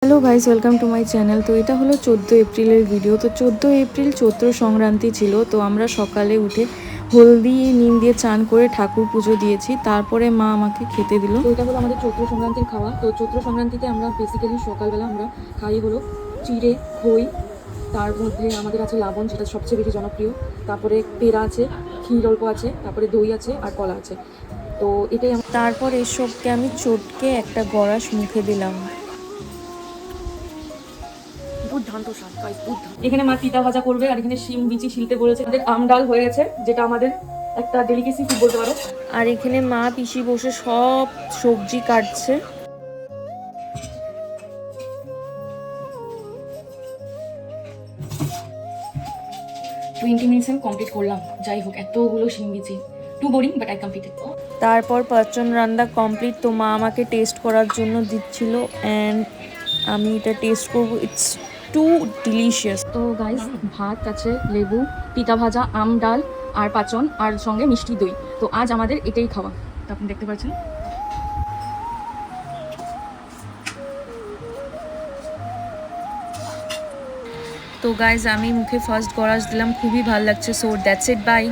Hello guys, welcome to my channel. তো এটা হলো 14 এপ্রিলের ভিডিও। তো 14 এপ্রিল চৈত্র সংক্রান্তি ছিল। তো আমরা সকালে উঠে হলদি নিম দিয়ে চান করে ঠাকুর পুজো দিয়েছি, তারপরে মা আমাকে খেতে দিল। তো এটা হলো আমাদের চৈত্র সংক্রান্তির খাওয়া। তো চৈত্র সংক্রান্তিতে আমরা বেসিক্যালি সকালবেলা আমরা খাই হলো চিড়ে, খই, তার মধ্যে আমাদের আছে লাবণ, যেটা সবচেয়ে বেশি জনপ্রিয়। তারপরে পেঁড়া আছে, ক্ষীর অল্প আছে, তারপরে দই আছে আর কলা আছে। তো এটাই তারপর এসবকে আমি চটকে একটা গড়াস মুখে দিলাম। দুর্দান্ত স্বাদ গাইস, দুর্দান্ত। এখানে মা পিতা ভাজা করবে আর এখানে শিম বিচি ছিলতে বলেছে। আমাদের আম ডাল হয়ে গেছে, যেটা আমাদের একটা ডেলিকেসি ফুড বলতে পারো। আর এখানে মা পিসি বসে সব সবজি কাটছে। 20 মিনিটস কমপ্লিট করলাম। যাই হোক, এতগুলো শিম বিচি too boring, but I completed. তারপর পাঁচজন রান্না কমপ্লিট। তো মা আমাকে টেস্ট করার জন্য দিচ্ছিল অ্যান্ড আমি এটা টেস্ট করবো। It's too delicious. তো গাইস, ভাত আছে, লেবু, পিতা ভাজা, আম ডাল আর পাচন, আর সঙ্গে মিষ্টি দই। তো আজ আমাদের এটাই খাওয়া। তো আপনি দেখতে পাচ্ছেন। তো গাইস, আমি মুখে ফার্স্ট গরাস দিলাম, খুবই ভালো লাগছে। So that's it, by.